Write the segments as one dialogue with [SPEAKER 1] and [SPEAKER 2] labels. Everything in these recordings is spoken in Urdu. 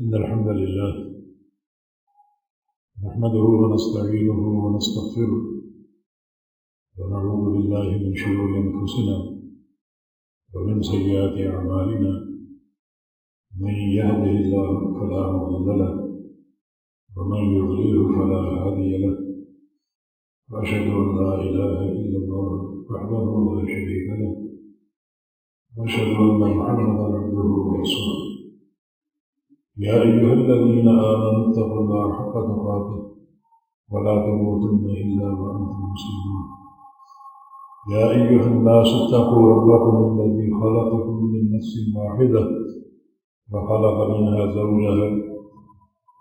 [SPEAKER 1] إن الحمد لله نحمده ونستعينه ونستغفره ونعوذ بالله من شرور أنفسنا ومن سيئات أعمالنا من يهده الله فلا مضل له ومن يضلله فلا هادي له وأشهد أن لا إله إلا الله وحده لا شريك له وأشهد أن محمدا عبده ورسوله يا أيها الذين آمنوا اتقوا الله حق تقاته ولا تموتن إلا وأنتم مسلمون يا أيها الناس اتقوا ربكم الذي خلقكم من نفس واحدة وخلق منها زوجها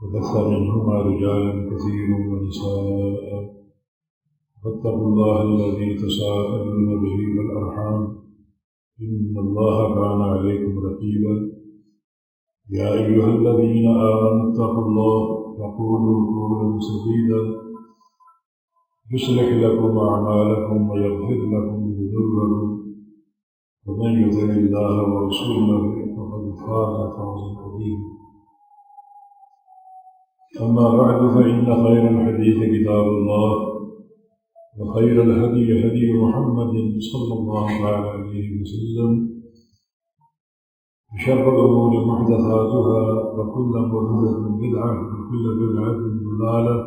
[SPEAKER 1] وبث منهما رجالا كثيرا ونساء واتقوا الله الذي تساءلون به والأرحام إن الله كان عليكم رقيبا يا أيها الذين آمنوا اتقوا الله وقولوا قولا سديدا يصلح لكم أعمالكم ويغفر لكم ذنوبكم ومن يطع الله ورسوله فقد فاز فوزا عظيما أما بعد فإن خير الحديث كتاب الله وخير الهدي هدي محمد صلى الله عليه وسلم وشر الأمور محدثاتها وكل محدثة بدعة وكل بدعة ضلالة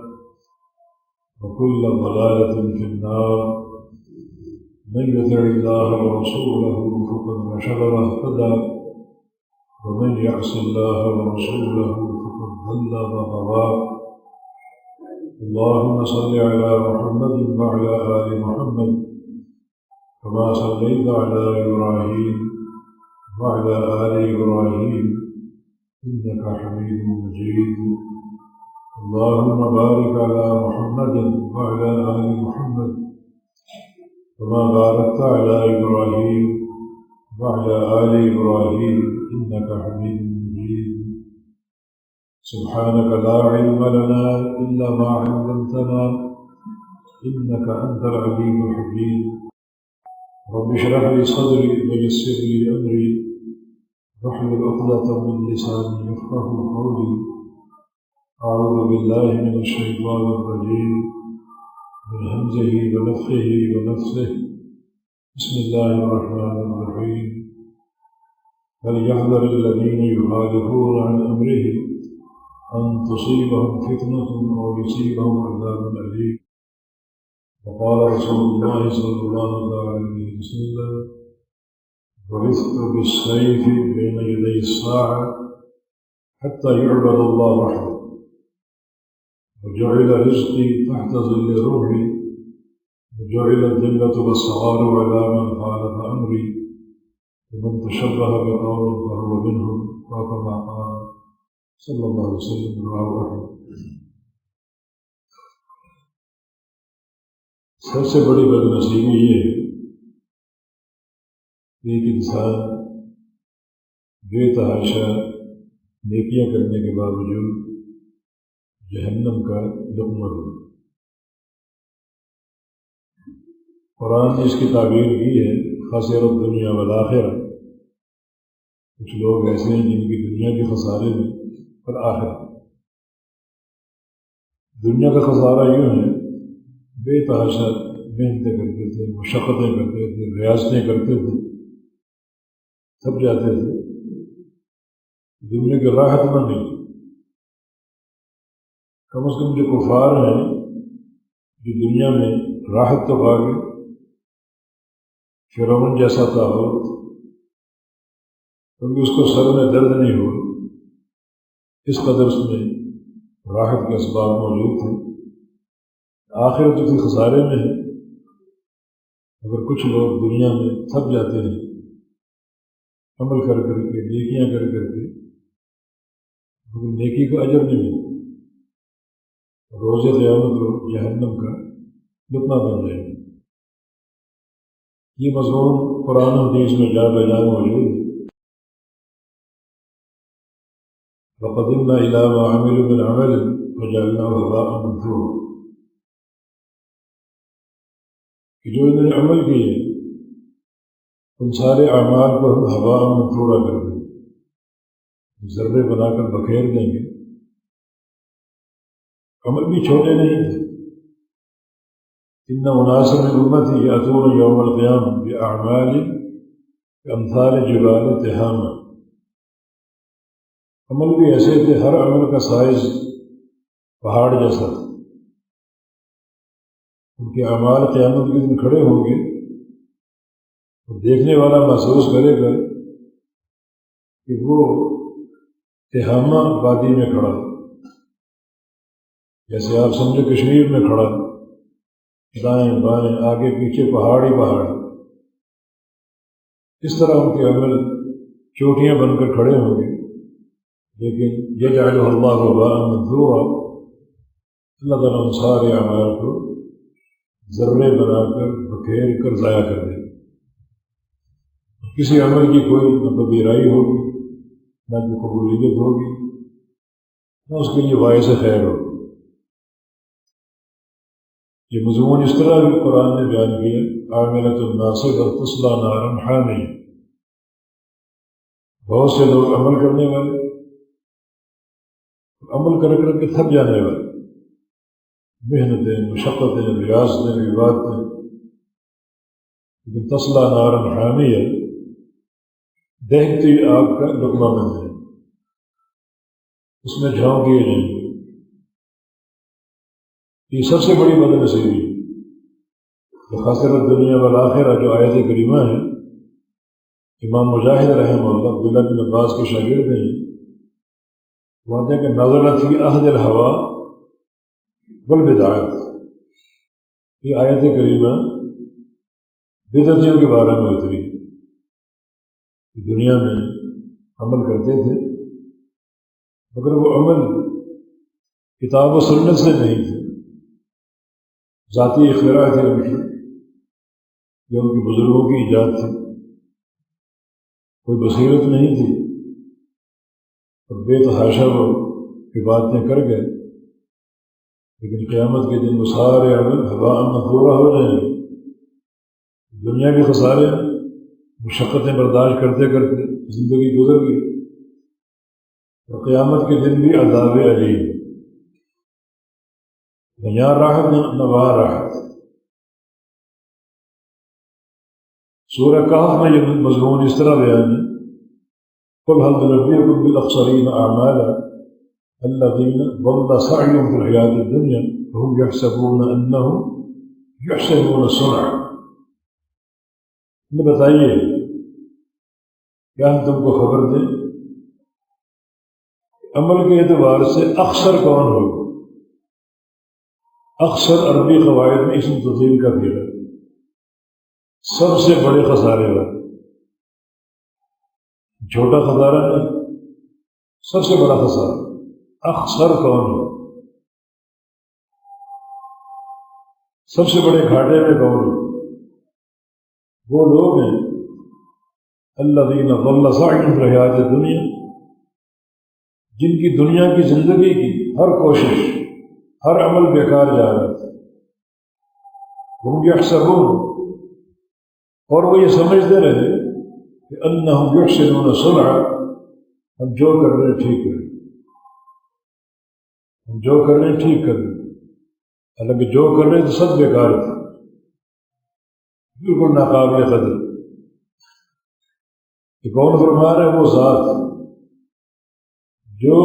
[SPEAKER 1] وكل ضلالة في النار من يطع الله ورسوله فقد رشد واهتدى ومن يعص الله ورسوله فقد ضل وغوى اللهم صل على محمد وعلى آل محمد كما صليت على إبراهيم وعلى آل إبراهيم إنك حميد مجيد اللهم بارك على محمد وعلى آل محمد كما باركت على إبراهيم وعلى آل إبراهيم إنك حميد مجيد سبحانك لا علم لنا إلا ما علمتنا إنك أنت العليم الحكيم رب اشرح لي صدري ويسر لي أمري واحلل عقدة من لساني يفقهوا قولي أعوذ بالله من الشيطان الرجيم من همزه ونفخه ونفثه بسم الله الرحمن الرحيم فليحذر الذين يخالفون عن أمره أن تصيبهم فتنة أو يصيبهم عذاب أليم وقال رسول الله صلى الله عليه وسلم بعثت بالسيف بين يدي الساعة حتى يعبد الله وحده وجعل رزقي تحت ظل روحي وجعل الذلة والصغار على من خالف أمري ومن تشبه بقوم فهو منهم وكما قال صلى الله عليه وسلم رواه أحمد. سب سے بڑی بد نصیبی یہ ہے کہ ایک انسان بے تحاشا نیکیاں کرنے کے باوجود جہنم کا لقمہ ہو. قرآن نے اس کی تعبیر کی ہے خسر الدنیا والآخرہ. کچھ لوگ ایسے ہیں جن کی دنیا کے خسارے میں اور آخرت. دنیا کا خسارہ یوں ہے بے تحاشا محنتیں کرتے تھے، مشقتیں کرتے تھے، ریاضتیں کرتے تھے، تھک جاتے تھے، دنیا کی راحت نہ ملی. کم از کم جو کفار ہیں جو دنیا میں راحت تو پا گئے. فرعون جیسا طاغوت کبھی اس کو سر میں درد نہیں ہوا، اس قدر اس میں راحت کے اسباب موجود تھے. آخرت جو خسارے میں ہے. اگر کچھ لوگ دنیا میں تھک جاتے ہیں عمل کر کر کے، نیکیاں کر کر کے، مگر نیکی کا اجر نہیں ملتا، روز قیامت کو جہنم کا لقمہ بن جائے گا. یہ مضمون قرآن و حدیث میں جا بجا موجود ہے. وَقَدِمْنَا إِلَىٰ مَا عَمِلُوا مِنْ عَمَلٍ فَجَعَلْنَاهُ هَبَاءً مَنثُورًا کہ جو انہوں نے عمل کیے ان سارے اعمال کو ہم ہوا منثورہ کر دیں. ذرے بنا کر بکھیر دیں گے۔ عمل بھی چھوٹے نہیں تھے۔ ان اناسا من امتی یاتون یوم القیامہ باعمال امثال جبال تہامہ، عمل بھی ایسے تھے، ہر عمل کا سائز پہاڑ جیسا تھا۔ ان کے اعمال قیامت کے دن کھڑے ہوں گے، دیکھنے والا محسوس کرے گا کہ وہ تہامہ وادی میں کھڑا، جیسے آپ سمجھو کشمیر میں کھڑا، دائیں بائیں آگے پیچھے پہاڑ ہی پہاڑ، اس طرح ان کے عمل چوٹیاں بن کر کھڑے ہوں گے۔ لیکن یجعلہ اللہ ہباء منثورا، اللہ تعالیٰ ان سارے اعمال کو ذرے بنا کر بکھیر کر ضائع کر دے۔ کسی عمل کی کوئی نہ پذیرائی ہوگی، نہ کوئی قبولیت ہوگی، نہ اس کے لیے باعث خیر ہوگی۔ یہ مضمون اس طرح بھی قرآن نے بیان کیا، عاملۃ ناصبۃ تصلیٰ نارا حامیہ، بہت سے لوگ عمل کرنے والے، عمل کر کر کے تھک جانے والے، محنتیں، مشقتیں، ریاضتیں، عبادتیں، لیکن تصلیٰ نارا حامیہ، دہتی آگ کا لقمہ بن جائے، اس میں جھونک دیے جائیں گے۔ یہ سب سے بڑی بدنصیبی ہے۔ خاسرۃ الدنیا والآخرہ جو آیت کریمہ ہے، امام مجاہد رحمہ اللہ عبداللہ بن عباس کے شاگرد ہیں، کہتے ہیں کہ نزلت فی عہد الہویٰ والبدعات، یہ آیت کریمہ بدعتیوں کے بارے میں اتری۔ دنیا میں عمل کرتے تھے مگر وہ عمل کتاب و سنت سے نہیں تھے، ذاتی اختراع تھی ان کی، یا ان کے بزرگوں کی ایجاد تھی، کوئی بصیرت نہیں تھی، اور بے تحاشا وہ عبادتیں کر گئے، لیکن قیامت کے دن وہ سارے عمل ہباء منثورا ہو جائیں گے۔ دنیا کے خسارے، مشقتیں برداشت کرتے کرتے زندگی گزر گئی، اور قیامت کے دن بھی عذاب علیم، نہ یہاں راحت نہ وہاں راحت۔ سورہ کہف میں یہ مضمون اس طرح بیان ہے، قل هل ننبئکم بالاخسرین اعمالا الذین ضل سعیهم فی الحیاۃ الدنیا وهم یحسبون انهم یحسنون صنعا، ہمیں بتائیے کیا ہم تم کو خبر دیں عمل کے اعتبار سے اخسر کون ہوگا؟ اخسر عربی قواعد میں اسم تفضیل کا بھی ہے، سب سے بڑے خسارے والا، چھوٹا خسارہ نہیں، سب سے بڑا خسارہ۔ اخسر کون ہو؟ سب سے بڑے گھاٹے میں کون ہو؟ وہ لوگ ہیں الذین ضل سعیهم فی الحیاۃ الدنیا، جن کی دنیا کی زندگی کی ہر کوشش، ہر عمل بیکار جا رہا تھا۔ ہم یحسبون، اور وہ یہ سمجھتے رہے کہ انہم یحسنون صنعا، ہم جو کر رہے ہیں ٹھیک کر رہے ہیں، ہم جو کر رہے ہیں ٹھیک کر رہے ہیں، حالانکہ جو کر رہے ہیں تو سب بیکار تھا، بالکل ناقابل قدر۔ کہ کون فرما رہے ہیں؟ وہ ذات جو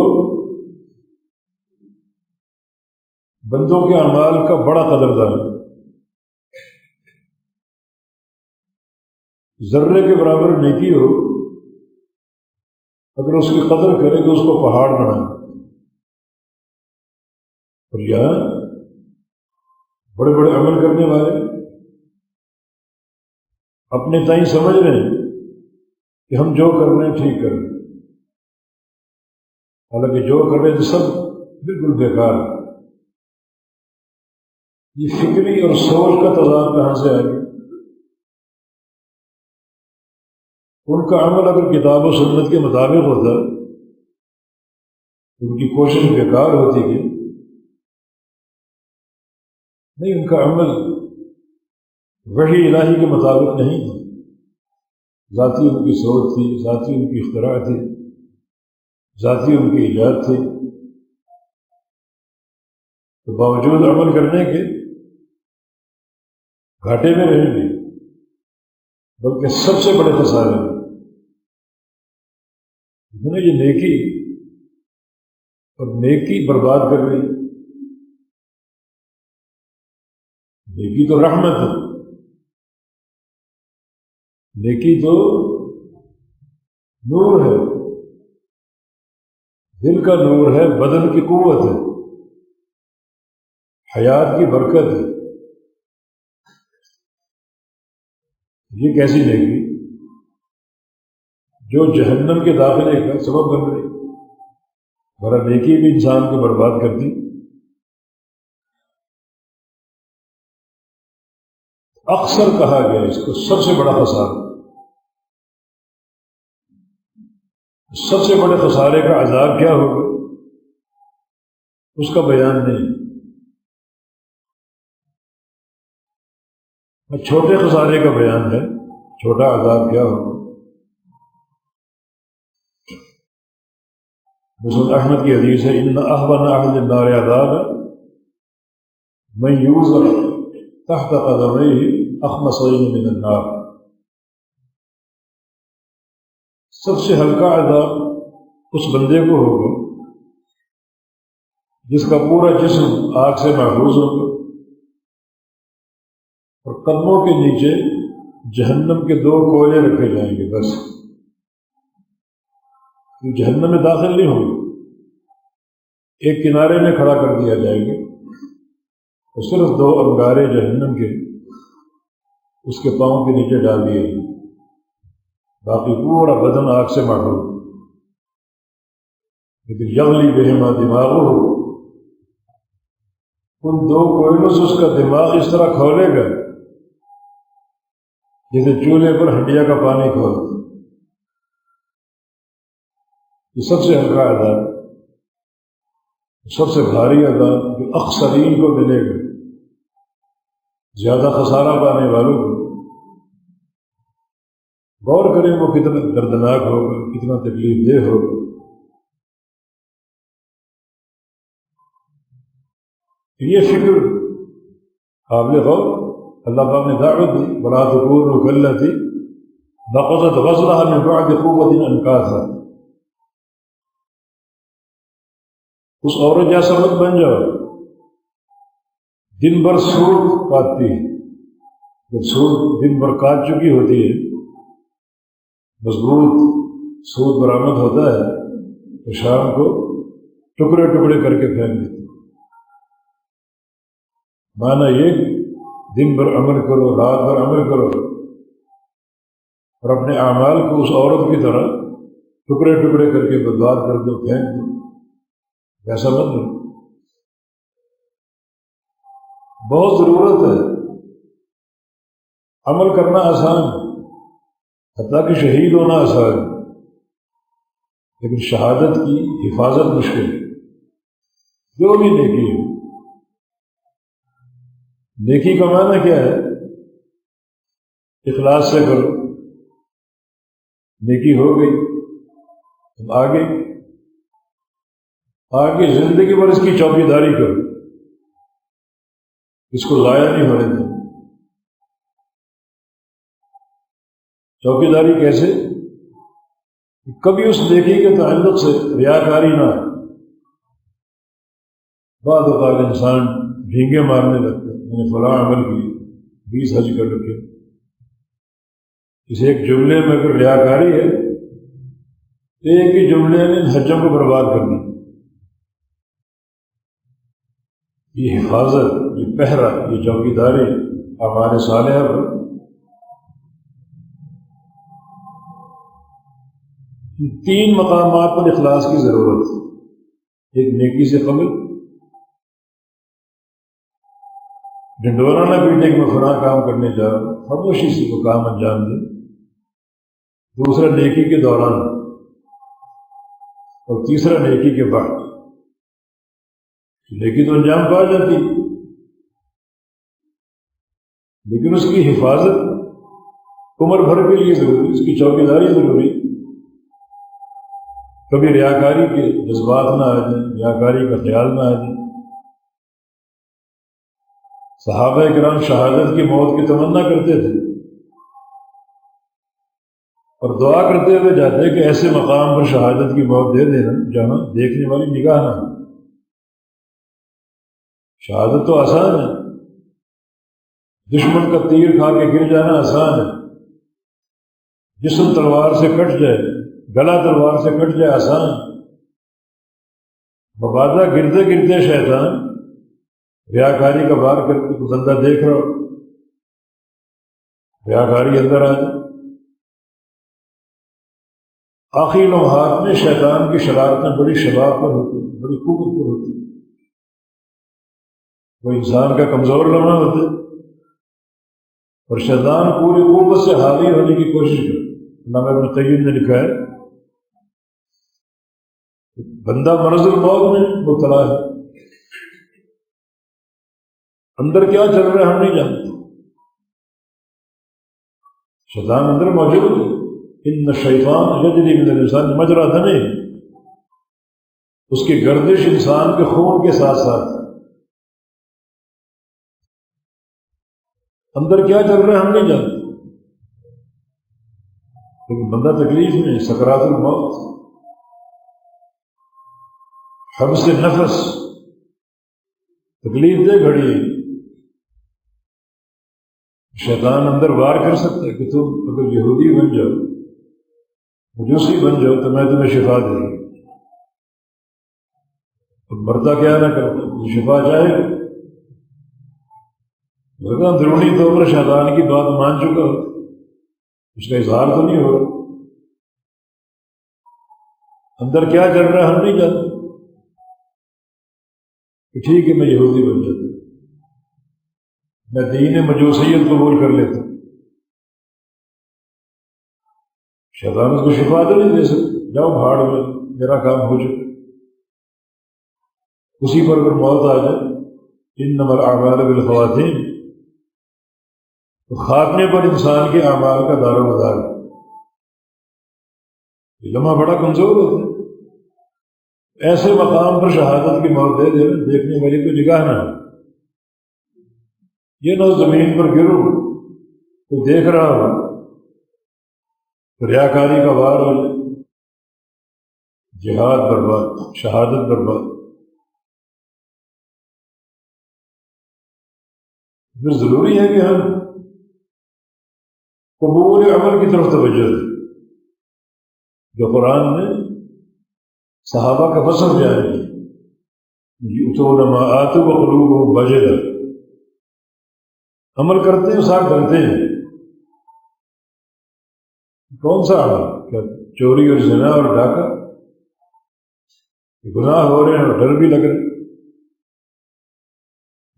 [SPEAKER 1] بندوں کے اعمال کا بڑا قدردان ہے، ذرے کے برابر نیکی ہو، اگر اس کی قدر کرے تو اس کو پہاڑ بنائے۔ اور یہاں بڑے بڑے عمل کرنے والے اپنے تئیں سمجھ رہے ہیں کہ ہم جو کر رہے ہیں ٹھیک کر رہے ہیں، حالانکہ جو کر رہے ہیں سب بالکل بیکار ہے۔ یہ فکری اور سوچ کا تضاد کہاں سے آ گیا؟ ان کا عمل اگر کتاب و سنت کے مطابق ہوتا ان کی کوشش بیکار ہوتی کہ نہیں، ان کا عمل وحی الہی کے مطابق نہیں تھا، ذاتی ان کی سوچ تھی، ذاتی ان کی اختراع تھی، ذاتی ان کی ایجاد تھی، تو باوجود عمل کرنے کے گھاٹے میں رہیں گے، بلکہ سب سے بڑے خسارے میں یہ نیکی اور نیکی برباد کر رہی۔ نیکی تو رحمت ہے، نیکی تو نور ہے، دل کا نور ہے، بدن کی قوت ہے، حیات کی برکت ہے۔ یہ کیسی نیکی جو جہنم کے داخلے کا سبب بن رہی؟ برا نیکی بھی انسان کو برباد کرتی۔ اکثر کہا گیا اس کو سب سے بڑا خسارہ، سب سے بڑے خسارے کا عذاب کیا ہوگا اس کا بیان نہیں۔ چھوٹے خسارے کا بیان ہے، چھوٹا عذاب کیا ہوگا۔ مسلم احمد کی حدیث ہے، ان احون اہل النار عذابا من یوضع تحت قدمیہ اخمصین من النار۔ سب سے ہلکا عذاب اس بندے کو ہوگا جس کا پورا جسم آگ سے محفوظ ہوگا اور قدموں کے نیچے جہنم کے 2 کوئلے رکھے جائیں گے، بس یہ جہنم میں داخل نہیں ہوگا، ایک کنارے میں کھڑا کر دیا جائے گا اور صرف 2 انگارے جہنم کے اس کے پاؤں کے نیچے ڈال دیے گئے، باقی پورا بدن آگ سے محفوظ۔ لیکن یغلی بہما دماغہ، ان 2 کوئلوں سے اس کا دماغ اس طرح کھولے گا جیسے چولہے پر ہنڈیا کا پانی کھولتا۔ یہ سب سے ہلکا عذاب، سب سے بھاری عذاب جو اخسرین کو ملے گا، زیادہ خسارہ پانے والوں کو۔ غور کریں وہ کتنا دردناک ہوگا، کتنا تکلیف دہ ہوگا۔ یہ فکر قابل غور اللہ پاک نے دعوت دی، وَلَا تَكُونُوا كَالَّتِي نَقَضَتْ غَزْلَهَا مِن بَعْدِ قُوَّةٍ أَنْكَاثًا۔ اس عورت جیسا مت بن جاؤ دن بھر سود کاٹتی ہے۔ جب سود دن بھر کاٹ چکی ہوتی ہے، مضبوط سود برآمد ہوتا ہے، تو شام کو ٹکڑے ٹکڑے کر کے پھینک دیتی۔ معنی یہ دن بھر عمل کرو، رات بھر عمل کرو، اور اپنے اعمال کو اس عورت کی طرح ٹکڑے ٹکڑے کر کے برباد کر دو، پھینک دو، ویسا مت دو۔ بہت ضرورت ہے، عمل کرنا آسان ہے، حتیٰ کہ شہید ہونا آسان ہے، لیکن شہادت کی حفاظت مشکل ہے۔ جو بھی نیکی ہے، نیکی کا معنی کیا ہے؟ اخلاص سے کرو، نیکی ہو گئی، تم آگے زندگی بھر اس کی چوکیداری کرو، اس کو ضائع نہیں ہونے دو۔ چوکیداری کیسے؟ کبھی اس نیکی کے تعلق سے ریاکاری نہ آئے۔ بعض اوقات انسان ڈھینگے مارنے لگتا ہے، میں نے فلاں عمل کی، 20 حج کر رکھے۔ اس ایک جملے میں اگر ریاکاری ہے تو ایک ہی جملے نے ان حجوں کو برباد کر دی۔ یہ حفاظت، یہ پہرا، یہ چوکیداری اعمال صالحہ پر، ان 3 مقامات پر اخلاص کی ضرورت ہے۔ ایک نیکی سے قبل، ڈنڈورا نہ پیٹے کہ میں فلاں کام کرنے جا رہا ہوں، خاموشی سے وہ کام انجام دے۔ دوسرا نیکی کے دوران، اور تیسرا نیکی کے بعد۔ نیکی تو انجام پا جاتی، لیکن اس کی حفاظت عمر بھر کے لیے ضروری، اس کی چوکیداری ضروری۔ کبھی ریاکاری کے جذبات نہ آ جائیں، ریاکاری کا خیال نہ آ جائے۔ صحابہ کرام شہادت کی موت کی تمنا کرتے تھے اور دعا کرتے ہوئے جاتے کہ ایسے مقام پر شہادت کی موت دے دینا جہاں دیکھنے والی نگاہ نہ ہو۔ شہادت تو آسان ہے، دشمن کا تیر کھا کے گر جانا آسان ہے، جسم تلوار سے کٹ جائے، گلا تلوار سے کٹ جائے آسان۔ مبادہ گرتے گرتے شیطان ریاکاری کا وار کر کے بندہ دیکھ رہا ہو، ریاکاری اندر آ جائے۔ آخری لمحات میں شیطان کی شرارتیں بڑی شباب پر ہوتی ہیں، بڑی قوت پر ہوتی ہیں۔ وہ انسان کا کمزور لمحہ ہوتا ہے اور شیطان پوری قوت سے حاوی ہونے کی کوشش کرتا ہے۔ علامہ ابن قیم نے لکھا ہے بندہ مرض الموت میں مبتلا ہے، اندر کیا چل رہا ہے ہم نہیں جانتے، شیطان اندر موجود ہے۔ ان الشیطان یجری من الانسان مجری دمہ، اس کی گردش انسان کے خون کے ساتھ ساتھ، اندر کیا چل رہا ہے ہم نہیں جانتے۔ لیکن بندہ تکلیف میں، سکرات الموت، حبس نفس، تکلیف دے گھڑی، شیطان اندر وار کر سکتا ہے کہ تم اگر یہودی بن جاؤ، مجوسی بن جاؤ تو میں تمہیں شفا دے گا، اور مرتا کیا نہ کرتا شفا چاہے، مگر اندرونی طور پر شیطان کی بات مان چکا ہو، اس کا اظہار تو نہیں ہو رہا، اندر کیا چل رہا ہے ہم نہیں جانتے کہ ٹھیک ہے میں یہودی بن جاتا ہوں، میں دین مجوسیت قبول کر لیتا ہوں، شیطان اس کو شفا تو نہیں دے سکتا، جاؤ بھاڑ میں، میرا کام ہو چکا۔ اسی پر اگر موت آ جائے، انما الاعمال بالخواتیم، تو خاتمے پر انسان کے اعمال کا دار و مدار ہے۔ یہ لمحہ بڑا کمزور ہوتا ہے، ایسے مقام پر شہادت کی موت دے دے، دیکھنے والی کو نگاہ نہ ہو، یہ نہ زمین پر گرو تو دیکھ رہا ہو، ریاکاری کا وار ہو جائے، جہاد برباد، شہادت برباد۔ پھر ضروری ہے کہ ہم قبول عمل کی طرف توجہ دیں، جو قرآن نے صحابہ کا فصل بیان کیا، یؤتون ما آتوا وقلوبهم وجلہ، عمل کرتے ہیں ساتھ ڈرتے ہیں۔ کون سا عمل؟ کیا چوری اور زنا اور ڈاکہ؟ گناہ ہو رہے ہیں اور ڈر بھی لگ رہے ہیں؟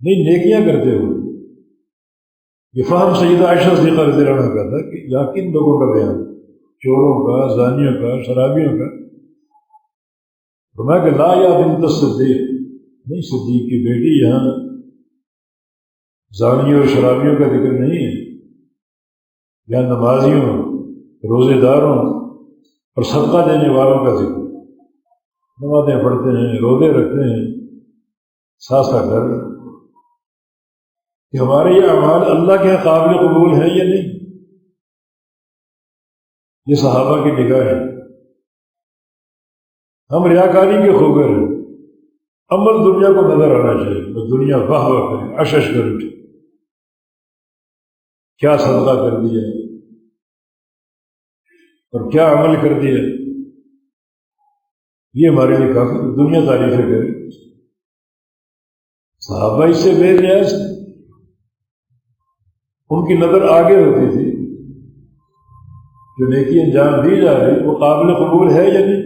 [SPEAKER 1] نہیں، نیکیاں کرتے ہو۔ یہ فہم سیدہ عائشہ صدیقہ رضی اللہ عنہ کا تھا کہ یہاں کن لوگوں کا بیان؟ چوروں کا، زانیوں کا، شرابیوں کا؟ فرمایا کہ لا یا بنت صدیق، نہیں صدیق کی بیٹی، یہاں زانیوں اور شرابیوں کا ذکر نہیں ہے، یہاں نمازیوں، روزے داروں اور صدقہ دینے والوں کا ذکر۔ نمازیں پڑھتے ہیں، روزے رکھتے ہیں، ساتھ ساتھ ڈر کہ ہمارے یہ اعمال اللہ کے قابل قبول ہیں یا نہیں۔ یہ صحابہ کی نگاہ ہے۔ ہم ریاکاری کے خوگر ہیں، عمل دنیا کو نظر آنا چاہیے، تو دنیا واہ واہ کرے، اشش کر اٹھے، کیا صدقہ کر دیا اور کیا عمل کر دیا، یہ ہمارے لیے کافی، دنیا تعریفیں کرے۔ صحابہ اس سے بے نیاز، ان کی نظر آگے ہوتی تھی، جو نیکی انجام دی جا رہی وہ قابل قبول ہے یا نہیں۔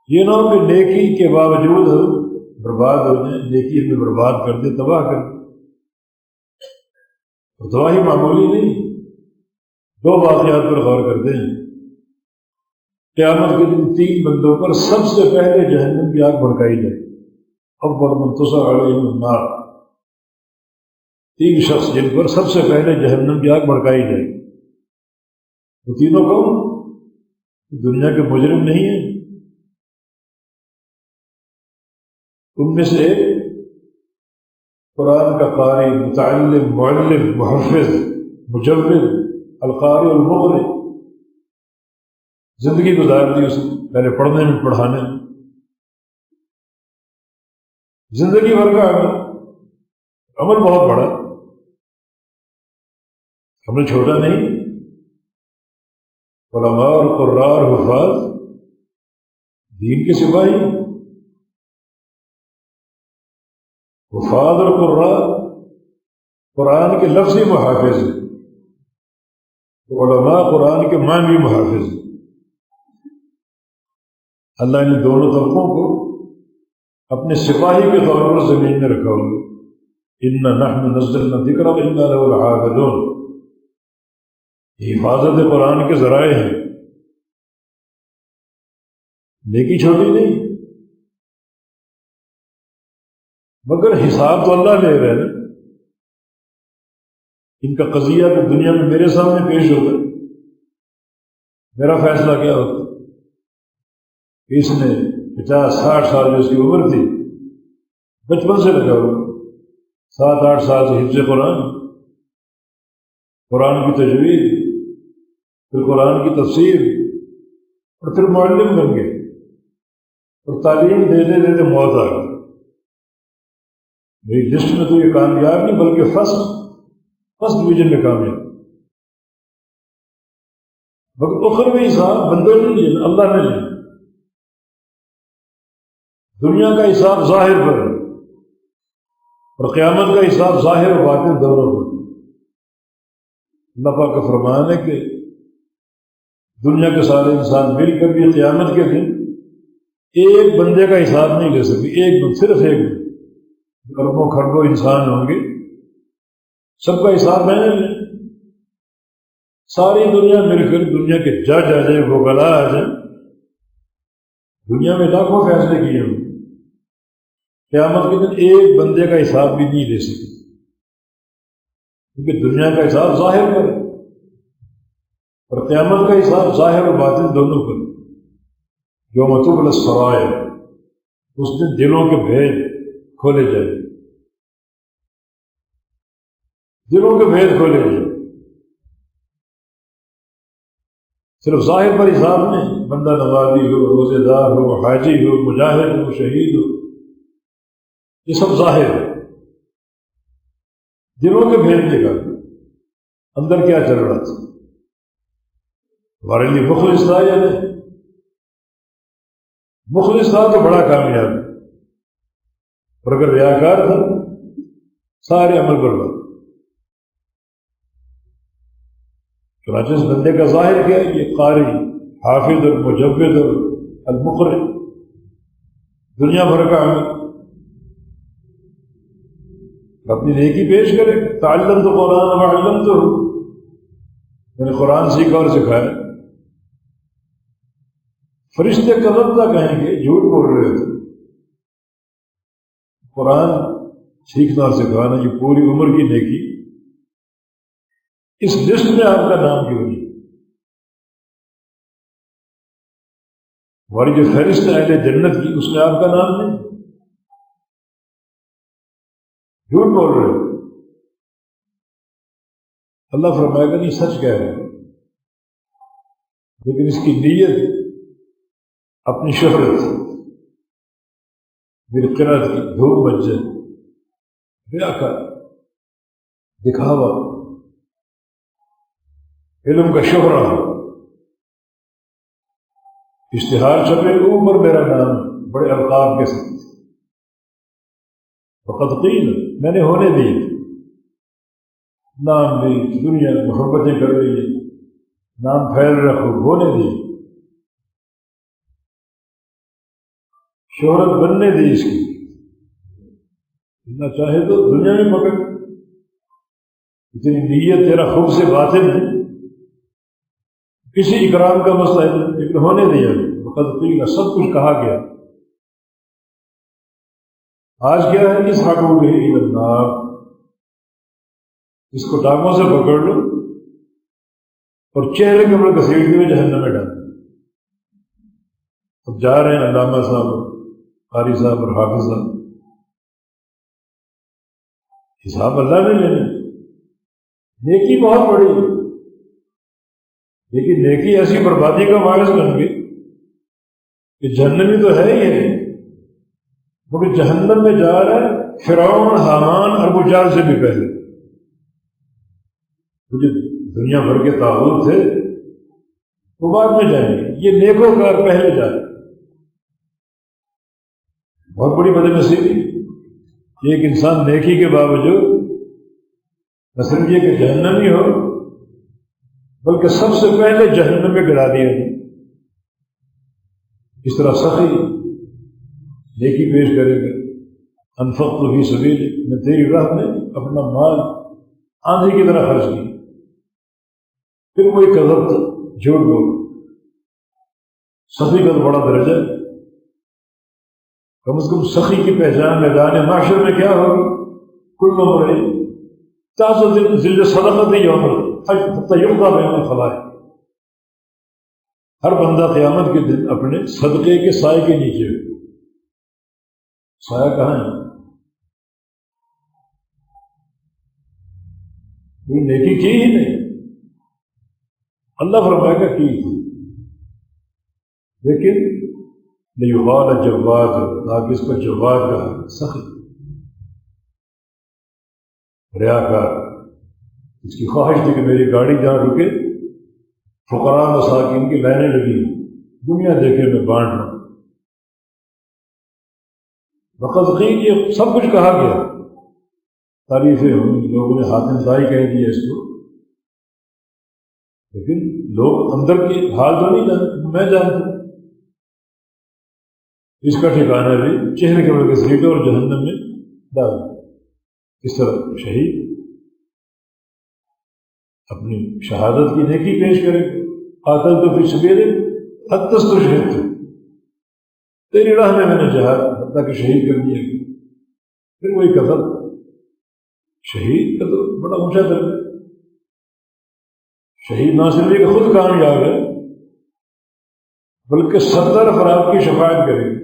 [SPEAKER 1] یہ نہ ہو کہ نیکی کے باوجود برباد ہو جائیں، نیکی ہمیں برباد کر دے، تباہ کر دے۔ اور تباہی معمولی نہیں، دو واقعات پر غور کرتے ہیں۔ قیامت کے دن 3 بندوں پر سب سے پہلے جہنم کی آگ بھڑکائی جائے، اول من تصع علیہم النار، 3 شخص جن پر سب سے پہلے جہنم کی آگ بھڑکائی جائے، وہ تینوں کون؟ دنیا کے مجرم نہیں ہیں، ان میں سے ایک قرآن کا قاری، متعلم، معلم، محفظ، مجود، القاری المقری، زندگی گزار دی اس نے پہلے پڑھنے میں، پڑھانے میں، زندگی بھر کا عمل بہت بڑا، عمل چھوٹا نہیں۔ علماء اور قراء اور حفاظ، دین کے سپاہی، حفاظ اور قراء قرآن کے لفظی محافظ ہیں، علماء قرآن کے معنوی محافظ ہیں۔ اللہ نے دونوں طبقوں کو اپنے سپاہی کے طور پر زمین میں رکھا ہوا، اِنَّا نَحْنُ نَزَّلْنَا الذِّكْرَ وَإِنَّا لَهُ لَحَافِظُونَ، حفاظت قرآن کے ذرائع ہیں، نیکی چھوٹی نہیں، مگر حساب تو اللہ لے رہے ہیں۔ ان کا قضیہ تو دنیا میں میرے سامنے پیش ہوتا، میرا فیصلہ کیا ہوتا؟ اس نے 50-60 سال جو اس کی عمر تھی، بچپن سے لگا ہوا، 7-8 سال سے حفظ قرآن، قرآن کی تجوید، پھر قرآن کی تفسیر، اور پھر معلم بن گئے، اور تعلیم دیتے دیتے موت آ گئی۔ میری لسٹ میں تو یہ کامیاب نہیں بلکہ فرسٹ ڈویژن میں کامیاب، مگر اخروی حساب بندوں نے لینا، اللہ نے لینا۔ دنیا کا حساب ظاہر پر ہے، اور قیامت کا حساب ظاہر و باطن دونوں پر۔ اللہ پاک کا فرمان ہے کہ دنیا کے سارے انسان مل کر بھی قیامت کے دن ایک بندے کا حساب نہیں لے سکتے، ایک دن، صرف ایک دن۔ اربوں خربوں انسان ہوں گے، سب کا حساب میں نے لیں۔ ساری دنیا مل کر دنیا کے جج آ جائیں، وکلا آ جائیں، دنیا میں لاکھوں فیصلے کیے ہوں، قیامت کے دن ایک بندے کا حساب بھی نہیں لے سکتے، کیونکہ دنیا کا حساب ظاہر پر ہے، اور قیامت کا حساب ظاہر و باطن دونوں پر۔ یوم تبلی السرائر، اس دن دلوں کے بھید کھولے جائیں، دلوں کے بھید کھولے جائیں۔ صرف ظاہر پر حساب نہیں، بندہ نمازی ہو، روزے دار ہو، حاجی ہو، مجاہد ہو، شہید ہو، یہ سب ظاہر ہے۔ دلوں کے بھید نکال، اندر کیا چل رہا تھا، ہمارے لیے مخلص تھا یا نہیں؟ مخلص تھا تو بڑا کامیاب، اور اگر ریاکار تھا سارے عمل برباد۔ چنانچہ اس بندے کا ظاہر کیا ہے، یہ قاری، حافظ اور مجود اور المقرئ، دنیا بھر کا عمل، اپنی نیکی پیش کرے۔ تعلمت قرآن وعلمتہ، میں نے قرآن سیکھا اور سکھایا۔ فرشتے کذب نہ کہیں گے، جھوٹ بول رہے تھے۔ قرآن سیکھنا اور سکھانا، یہ پوری عمر کی نیکی، اس لسٹ میں آپ کا نام کیوں نہیں؟ ہماری جو فہرست ہے اہل جنت کی، اس میں آپ کا نام نہیں، جھوٹ بول رہے ہو۔ اللہ فرمائے گا نہیں، سچ کہہ رہے ہیں، لیکن اس کی نیت اپنی شہرت، میری قرات کی دھوم مچ جائے، ریاکار، دکھاوا، علم کا شہرہ، اشتہار چھپے اوپر میرا نام بڑے القاب کے ساتھ۔ فقط قیل، میں نے ہونے دی، نام دی، دنیا محبتیں کر رہی ہے، نام پھیل رکھو، ہونے دی، شہرت بننے دی اس کی۔ اتنا چاہے تو دنیا میں پکڑ، اتنی نیت تیرا خوب سے باطن ہے، کسی اکرام کا مسئلہ ہے، لیکن ہونے دیا، فقط قیل، سب کچھ کہا گیا۔ آج کیا ہے، اس حقوق ہے النار، اس کو ٹانگوں سے پکڑ لو اور چہرے کے اوپر گھسیٹ کے جہنم میں ڈال۔ اب جا رہے ہیں علامہ صاحب، قاری صاحب اور حافظ صاحب، حساب اللہ نے لینا۔ نیکی بہت بڑی ہے، لیکن نیکی ایسی بربادی کا باعث بن گئی کہ جہنمی تو ہے ہی ہے، مگر جہنم میں جا رہا ہے فرعون، حامان اور ابو جہل سے بھی پہلے۔ جو دنیا بھر کے طاغوت تھے وہ بعد میں جائیں گے، یہ نیکوکار پہلے جا رہے۔ بہت بڑی بدنصیبی یہ ایک انسان نیکی کے باوجود نہ صرف یہ کہ جہنمی ہو، بلکہ سب سے پہلے جہنم میں گرا دیا جائے۔ اس طرح سخی نیکی پیش کرے گا، انفقت فی سبیلک، میں تیری راہ میں اپنا مال آندھی کی طرح خرچ کیا۔ پھر وہی کذب، جھوٹ بول۔ سخی کا تو بڑا درجہ ہے، کم از کم سخی کی پہچان میدان معاشر میں کیا ہوگی؟ کل امرئ تحت ظل صدقۃ یوم حتیٰ یقضی بین الخلائق، ہر بندہ قیامت کے دن اپنے صدقے کے سائے کے نیچے ہو۔ سایہ کہاں ہے؟ کوئی نیکی کی ہی نہیں، اللہ فرمائے گا کی تھی، لیکن لیقال جواد، تاکہ اس کو جواد کہا، سخی، ریاکار۔ اس کی خواہش تھی کہ میری گاڑی جہاں رکے فقراء مساکین کی لائنیں لگی، دنیا دیکھے میں بانٹ رہا ہوں۔ وقت قیل، یہ سب کچھ کہا گیا، تعریفیں ہوئی، لوگوں نے حاتم طائی کہہ دیا اس کو، لیکن لوگ اندر کی حال تو نہیں جانتے، میں جانتا ہوں۔ اس کا ٹھکانہ بھی چہرے کے بل گھسیٹے اور جہنم میں ڈال دیا۔ اس طرح شہید اپنی شہادت کی نیکی پیش کرے، قاتلت فی سبیلک حتی استشہدت، تیری راہ میں نے جہاد حتیٰ کہ شہید کر دیا گیا۔ پھر وہی قتل، شہید کا تو بڑا اونچا درجہ ہے۔ شہید نہ صرف کہ خود کامیاب ہے، بلکہ 70 افراد کی شفاعت کرے گی،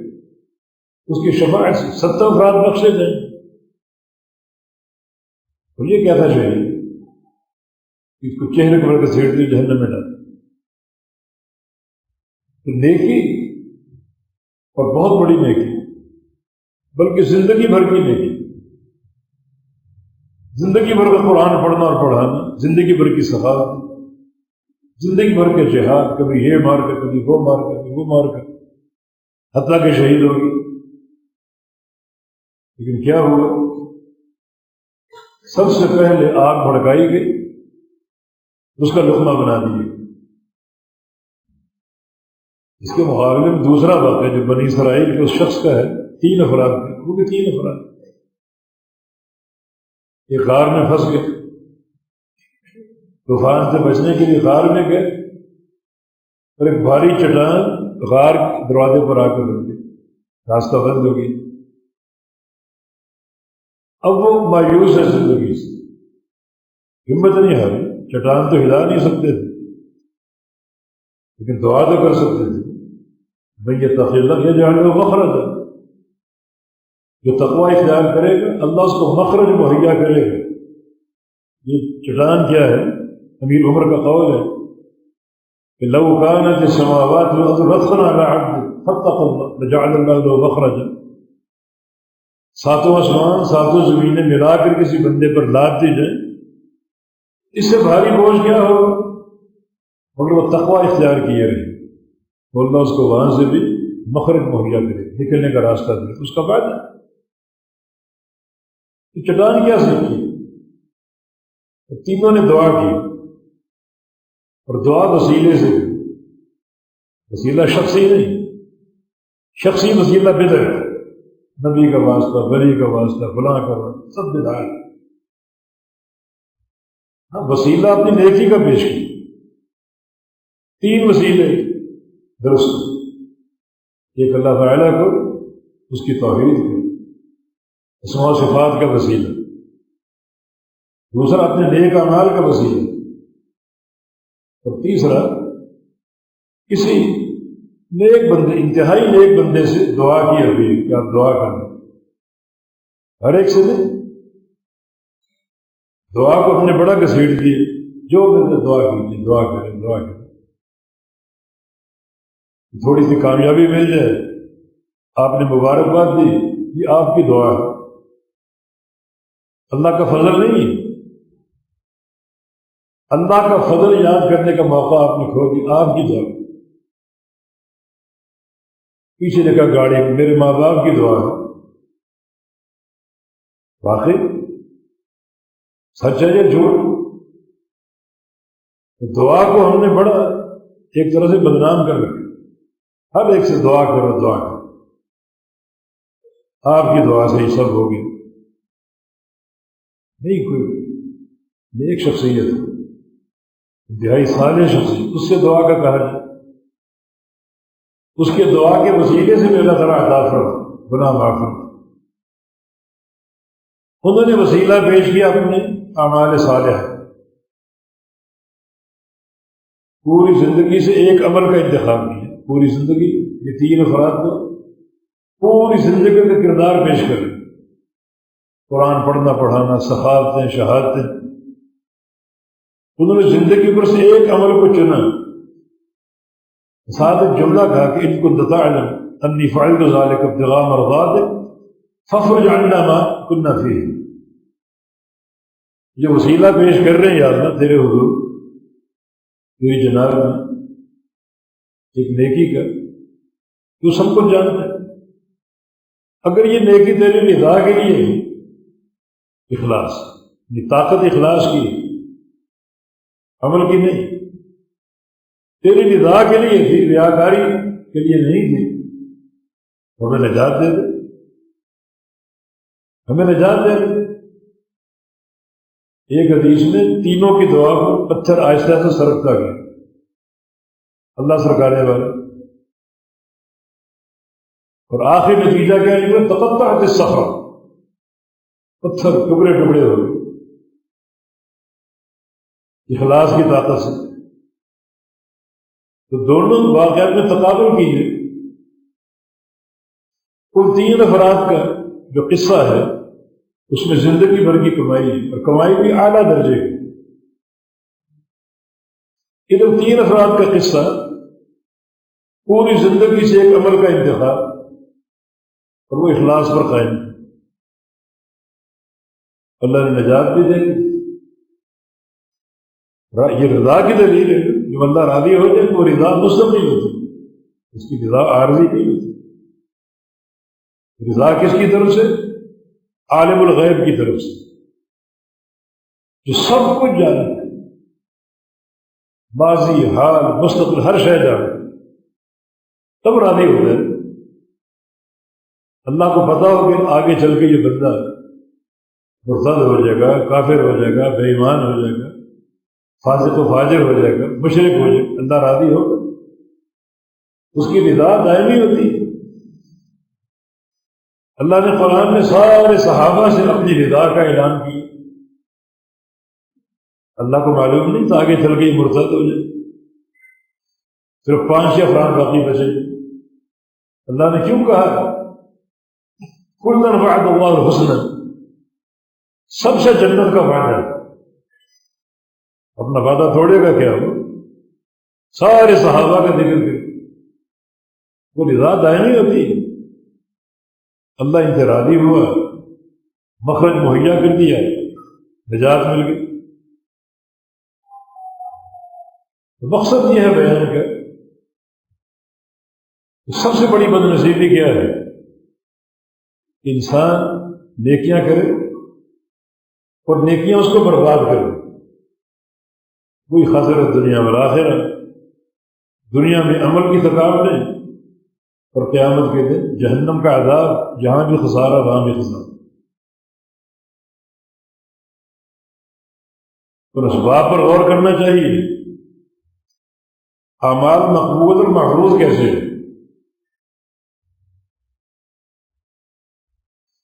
[SPEAKER 1] اس کی شفاعت سے 70 افراد بخشے جائیں۔ تو یہ کیا تھا شہید؟ اس کو چہرے کو بڑھ کے سیٹ دی، جہنم میں ڈال۔ تو نیکی، اور بہت بڑی نیکی، بلکہ زندگی بھر کی نیکی، زندگی بھر کا قرآن پڑھنا اور پڑھانا، زندگی بھر کی سخاوت، زندگی بھر کے جہاد، کبھی یہ مار کر، کبھی وہ مار کر، کبھی وہ مار کر، حتیٰ کہ شہید ہوگی۔ لیکن کیا ہوا؟ سب سے پہلے آگ بھڑکائی گئی، اس کا لقمہ بنا دیا۔ اس کے مقابلے میں دوسرا واقعہ جو بنی اسرائیل کے اس شخص کا ہے، 3 افراد تھے، وہ بھی 3 افراد ایک غار میں پھنس گئے، طوفان سے بچنے کے لیے غار میں گئے، اور ایک بھاری چٹان غار کے دروازے پر آ کر رک گئی، راستہ بند ہو گئی۔ اب وہ مایوس ہے زندگی سے، ہمت نہیں ہاری، چٹان تو ہلا نہیں سکتے تھے، لیکن دعا تو کر سکتے تھے، بھئی یتق اللہ یجعل لہ مخرجا، جو تقوی اختیار کرے گا اللہ اس کو مخرج مہیا کرے گا۔ یہ چٹان کیا ہے؟ امیر عمر کا قول ہے کہ لو كانت السماوات والارض رتقا على عبد فاتقوا الله لجعل الله له مخرجا، ساتوں آسمان ساتوں زمینیں ملا کر کسی بندے پر لاد دی جائیں، اس سے بھاری بوجھ کیا ہوگا؟ مگر وہ تقوی اختیار کیے رہے تو اللہ اس کو وہاں سے بھی مخرج مہیا کرے، نکلنے کا راستہ دے، اس کا فائدہ۔ چٹان کیا سیکھی؟ تینوں نے دعا کی، اور دعا وسیلے سے، وسیلہ شخصی نہیں، شخصی وسیلہ بدعت، نبی کا واسطہ، ولی کا واسطہ، فلاں کا واسطہ، سب بدعت۔ ہاں، وسیلہ اپنی نیکی کا پیش کی، 3 وسیلے درست، ایک اللہ تعالیٰ کو، اس کی توحید کو، اسماء و صفات کا وسیلہ، دوسرا اپنے نیک اعمال کا وسیلہ، اور تیسرا کسی نیک بندے، انتہائی نیک بندے سے دعا کی اپیل کہ آپ دعا کریں، ہر ایک سے نہیں، دعا کو ہم نے بڑا گھسیٹ دیا، جو ملتے دعا کیجیے، دعا کریں، دعا کریں، تھوڑی سی کامیابی مل جائے، آپ نے مبارکباد دی، یہ آپ کی دعا ہے، اللہ کا فضل نہیں ہے، اللہ کا فضل یاد کرنے کا موقع آپ نے کھو دیا، آپ کی دعا، پیچھے لکھا گاڑی میرے ماں باپ کی دعا ہے، واقعی سچ ہے یا جھوٹ؟ دعا کو ہم نے بڑا ایک طرح سے بدنام کر رکھا، ہر ایک سے دعا کرو، دعا کرو، آپ کی دعا سے ہی سب ہوگی، نہیں کوئی نیک شخصیت، انتہائی صالح شخصیت، اس سے دعا کا کہا جائے، اس کے دعا کے وسیلے سے میرا ذرا عطا فرما، گناہ معاف فرما، انہوں نے وسیلہ پیش کیا اپنے اعمال صالح، پوری زندگی سے ایک عمل کا انتخاب کیا، پوری زندگی، یہ 3 افراد کو پوری زندگی کا کردار پیش کریں، قرآن پڑھنا پڑھانا، سخاوتیں، شہادتیں، انہوں نے زندگی پر سے ایک عمل کو چنا، ساتھ ایک جملہ کہا کہ ان كنت تعلم انی فعلت ذلك ابتغاء مرضاتك فافرج عنا ما كنا فيه، یہ وسیلہ پیش کر رہے ہیں یا اللہ تیرے حضور، تیری جناب میں ایک نیکی کا، تو سب کچھ جانتا ہے، اگر یہ نیکی تیری رضا کے لیے ہے، اخلاص، یہ طاقت اخلاص کی، عمل کی نہیں، تیری رضا کے لیے تھی، ریاکاری کے لیے نہیں تھی، ہمیں نجات دے دے، ہمیں نجات دے دے۔ ایک حدیث میں تینوں کی دعا کو پتھر آہستہ سے سرکتا گیا، اللہ سرکارے والا، اور آخری نتیجہ کیا ہے؟ تقطعت الصخرہ، پتھر ٹکڑے ٹکڑے ہو گئے، اخلاص کی طاقت سے۔ تو دونوں واقعات میں تقابل کیجیے، ان 3 افراد کا جو قصہ ہے اس میں زندگی بھر کی کمائی ہے، اور کمائی بھی اعلیٰ درجے کی، ادھر 3 افراد کا قصہ، پوری زندگی سے ایک عمل کا انتخاب، اور وہ اخلاص پر قائم ہے، اللہ نے نجات بھی دے دی۔ یہ رضا کی دلیل ہے، جب اللہ راضی ہو جائے تو رضا مسلم نہیں ہوتی، اس کی رضا عارضی نہیں ہوتی، رضا کس کی طرف سے؟ عالم الغیب کی طرف سے، جو سب کچھ جانتا ہے، ماضی، حال، مستقبل، ہر شے جانتا ہے، تب راضی ہوتا ہے۔ اللہ کو پتا ہو کہ آگے چل کے یہ بندہ مرتد ہو جائے گا، کافر ہو جائے گا، بے ایمان ہو جائے گا، فاسق و فاجر ہو جائے گا، مشرک ہو جائے گا، اللہ راضی ہوگا، اس کی رضا دائمی ہوتی ہے۔ اللہ نے قرآن میں سارے صحابہ سے اپنی رضا کا اعلان کیا، اللہ کو معلوم نہیں تھا آگے چل کے یہ مرتد ہو جائے، صرف 5 افراد باقی بچے، اللہ نے کیوں کہا کلا وعد اللہ الحسنى، سب سے جنت کا وعدہ، اپنا وعدہ توڑے گا کیا؟ وہ سارے صحابہ کا ذکر کرے، وہ رضا دائمی ہوتی ہے، اللہ ان سے راضی ہوا، مخرج مہیا کر دیا، نجات مل گئی۔ مقصد یہ ہے بیان کا، سب سے بڑی بد نصیبی کیا ہے؟ انسان نیکیاں کرے اور نیکیاں اس کو برباد کرے، کوئی خسرت دنیا والآخرہ، دنیا میں عمل کی تھکاوٹ نہیں، اور قیامت کے دن جہنم کا عذاب، جہاں بھی خسارہ وہاں بھی خسارہ۔ اور اسباب پر غور کرنا چاہیے، اعمال مقبول اور محفوظ کیسے ہیں؟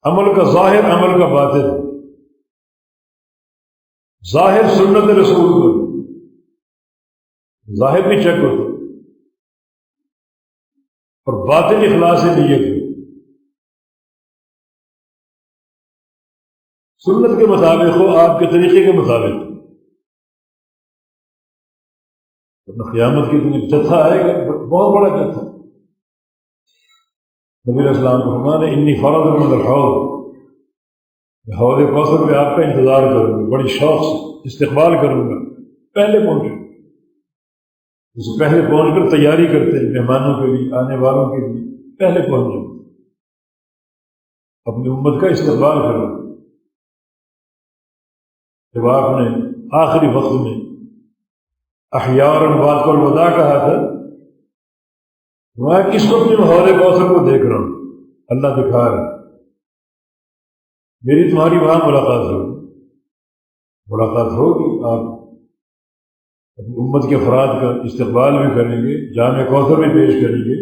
[SPEAKER 1] عمل کا ظاہر، عمل کا باطن، ظاہر سنت رسول کو، ظاہر بھی چیک ہوتا، اور باطن اخلاص نیت ہو، سنت کے مطابق ہو، آپ کے طریقے کے مطابق ہو، ورنہ قیامت کے دن جتھا آئے گا، بہت بڑا جتھا۔ نبی علیہ السلام کو فرمانا انی فرض من الحوض، میں حوض کوثر میں آپ کا انتظار کروں گا، بڑی شوق سے استقبال کروں گا، پہلے پہنچوں، اس سے پہلے پہنچ کر تیاری کرتے ہیں مہمانوں کے لیے، آنے والوں کے لیے، پہلے پہنچ جاؤں، اپنی امت کا استقبال کروں۔ جب آپ نے آخری وقت میں احیاء وقت الوداع کہا تھا، میں کس وقت میں حوض کوثر کو دیکھ رہا ہوں، اللہ دکھا رہا ہے، میری تمہاری وہاں ملاقات ہوگی، آپ اپنی امت کے افراد کا استقبال بھی کریں گے، جام کوثر بھی پیش کریں گے۔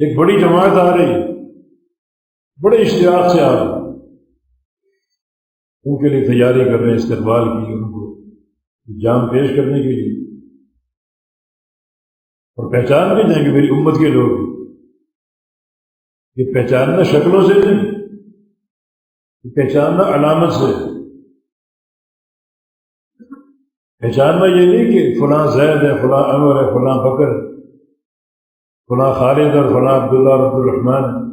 [SPEAKER 1] ایک بڑی جماعت آ رہی ہے، بڑے اشتیاق سے آپ ان کے لیے تیاری کر رہے ہیں، استقبال کی، ان کو جام پیش کرنے کے لیے، اور پہچان بھی جائیں گے میری امت کے لوگ۔ یہ پہچاننا شکلوں سے نہیں، یہ پہچاننا علامت سے۔ پہچاننا یہ نہیں کہ فلاں زید ہے، فلاں عمر ہے، فلاں بکر ہے، فلاں خالد اور فلاں عبداللہ اور عبد الرحمن ہے،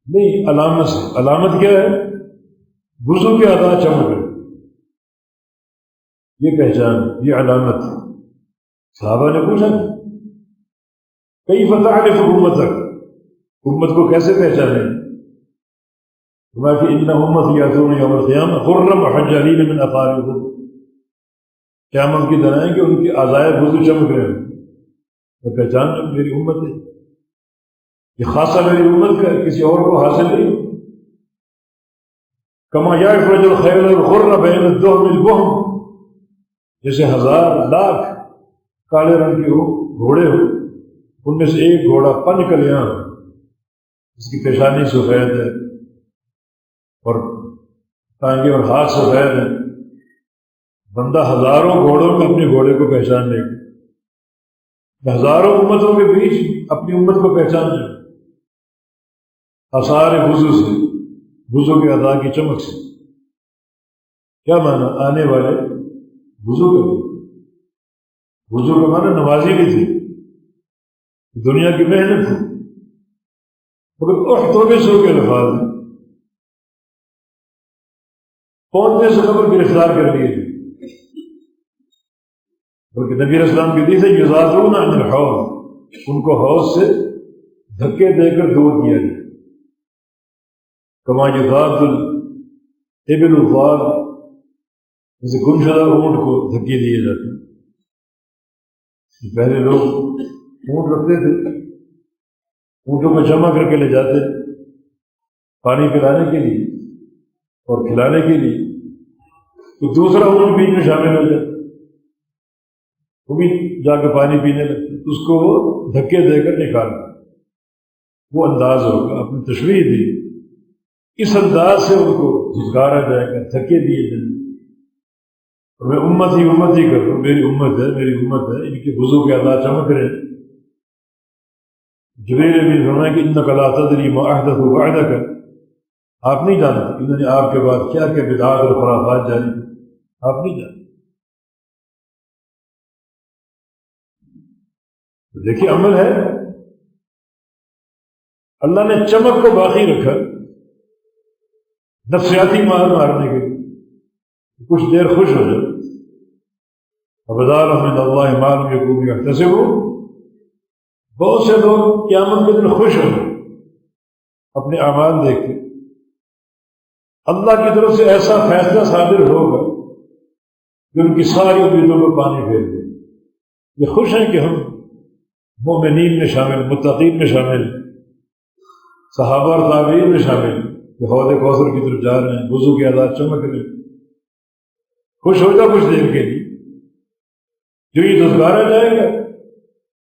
[SPEAKER 1] نہیں، علامت سے۔ علامت کیا ہے؟ وضو کے ادا چمک ہے، یہ پہچان، یہ علامت۔ صحابہ نے پوچھا کئی فتح امتک، امت کو کیسے پہچانے؟ فرمایا کہ ان امت یاتون یوم القیامہ غرا محجلین من اقاربہم، قیامت کی دن آئیں کہ ان کے اعضائے وضو چمک رہے ہیں، وہ پہچان جو میری امت ہے، یہ خاصہ میری امت کا ہے، کسی اور کو حاصل نہیں۔ کما یعرج الخیل الغر بین الدہم البہم، جیسے ہزار لاکھ کالے رنگ کے گھوڑے ہو، ان میں سے ایک گھوڑا پنج کلیاں، اس کی پیشانی سفید ہے اور ٹانگیں اور ہاتھ سفید ہیں، بندہ ہزاروں گھوڑوں میں اپنے گھوڑے کو پہچان لے گا، ہزاروں امتوں کے بیچ اپنی امت کو پہچان لے گا، آثار وضو سے، وضو کے ادا کی چمک سے۔ کیا معنی؟ آنے والے وضو کرو، وضو کا معنی نمازی بھی تھی، دنیا کی محنت تھی، مگر احتوں میں سو کے الفاظ ہیں، پہنچنے سے قبل گرفتار کر لیے تھے، بلکہ نبی علیہ السلام کی حدیث ہے یزادون عن الحوض، ان کو حوض سے دھکے دے کر دور کیا گیا، کما یزاد الابل الغال، جیسے گمشدہ اونٹ کو دھکے دیے جاتے ہیں۔ پہلے لوگ اونٹ رکھتے تھے، اونٹوں کو جمع کر کے لے جاتے پانی پلانے کے لیے اور کھلانے کے لیے، تو دوسرا اونٹ بیچ میں شامل ہو جاتا، وہ بھی جا کے پانی پینے لگتے، اس کو وہ دھکے دے کر نکالتا، وہ انداز ہوگا، اپنی تشریح دی، اس انداز سے ان کو جھٹکارا جائے گا، دھکے دیے جائیں گے، اور میں امت ہی کر رہا ہوں، میری امت ہے، میری امت ہے، ان کے وضو کے ادا چمک رہے ہیں۔ جبریل بھی فرمایا کہ انک لا تدری ما احدثوا بعدک، آپ نہیں جانتے انہوں نے آپ کے بعد کیا کیا بدعات اور خرافات جاری کی، آپ نہیں جانتے۔ دیکھیے عمل ہے، اللہ نے چمک کو باقی رکھا نفسیاتی مار مارنے کے لیے، کچھ دیر خوش ہو جائے، وبدالهم من اللہ ما لم یکونوا یحتسبون۔ بہت سے لوگ قیامت کے دن خوش ہوں گے اپنے اعمال دیکھ کے، اللہ کی طرف سے ایسا فیصلہ صادر ہوگا کہ ان کی ساری امیدوں کو پانی پھیر دے۔ یہ خوش ہیں کہ ہم مومنین میں شامل، متقین میں شامل، صحابہ اور تابعین میں شامل، کہ حوض کوثر کی طرف جا رہے ہیں، وضو کے ادا چمک رہے ہیں، خوش ہو جا کچھ دیر کے لیے، جو یہ دھتکارا جائے گا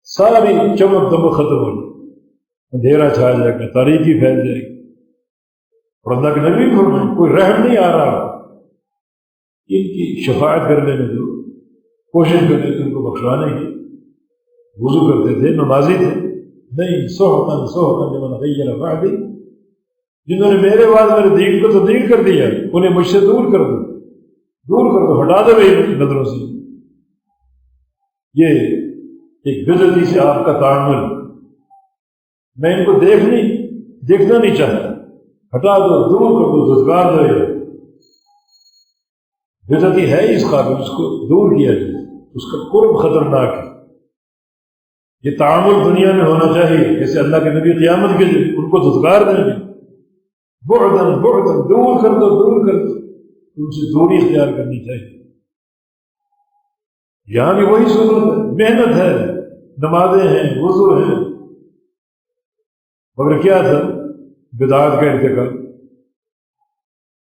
[SPEAKER 1] ساری چمک دمک ختم ہو جائے، اندھیرا چھا جائے گا، تاریکی پھیل جائے گی، اور اللہ کے نبی فرمائے کوئی رحم نہیں آ رہا، ان کی شفاعت کر لینے دو، کوشش کرنے دو ان کو بخشوانے کی، وضو کرتے تھے، نمازی تھے، نہیں سحقاً سحقاً لمن غیر بعدی، جنہوں نے میرے بعد میرے دین کو تبدیل کر دیا انہیں مجھ سے دور کر دو، دور کر دو، ہٹا دو میری نظروں سے۔ یہ ایک بدعتی سے آپ کا تعامل، میں ان کو دیکھنا نہیں چاہتا، ہٹا دو، دور کر دو، دھتکار دو۔ یہ بدعتی ہے اس قابل، اس کو دور کیا جائے، اس کا قرب خطرناک ہے۔ یہ تعامل دنیا میں ہونا چاہیے جیسے اللہ کے نبی قیامت کے دن ان کو دھتکار دیں گے، بعداً بعداً، دور کر دو، دور کر دو، ان سے دوری اختیار کرنی چاہیے۔ یہاں بھی وہی صورت ہے، محنت ہے، نمازیں ہیں، وضو ہیں، مگر کیا تھا؟ بدعات کا ارتکاب۔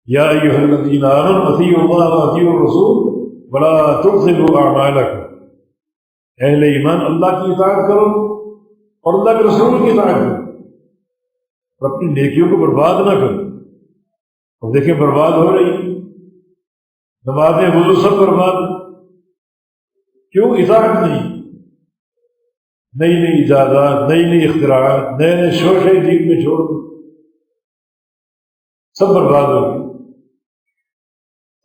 [SPEAKER 1] یا ایھا الذین آمنوا اطیعوا اللہ واطیعوا الرسول ولا تبطلوا اعمالکم، اہل ایمان اللہ کی اطاعت کرو اور اللہ کے رسول کی اطاعت کرو، اور اپنی نیکیوں کو برباد نہ کرو۔ اور دیکھیں برباد ہو رہی ہیں، نمازیں، وضو سب برباد۔ کیوں؟ اطاعت نہیں، نئی نئی ایجادات، نئی نئی اختراعات، نئے نئے شوشے دین میں چھوڑ دو، سب برباد ہو گئی۔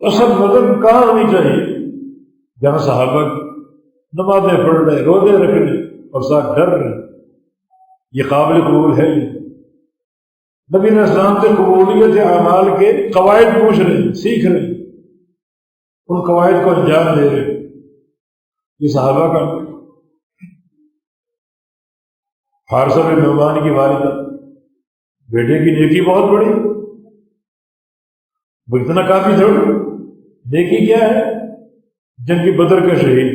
[SPEAKER 1] اصل نظر کہاں ہونی چاہیے؟ جہاں صحابہ نمازیں پڑھ رہے، روزے رکھ رہے اور ساتھ ڈر رہے، یہ قابل قبول ہے؟ نبی علیہ السلام سے قبولیت اعمال کے قواعد پوچھ رہے ہیں، سیکھ رہے ہیں، ان قواعد کو انجام دے رہے ہیں۔ یہ صحابہ کا حارثہ بن نعمان کی والدہ، بیٹے کی نیکی بہت بڑی، وہ اتنا کافی تھوڑا، نیکی کیا ہے؟ جنگ بدر کا شہید،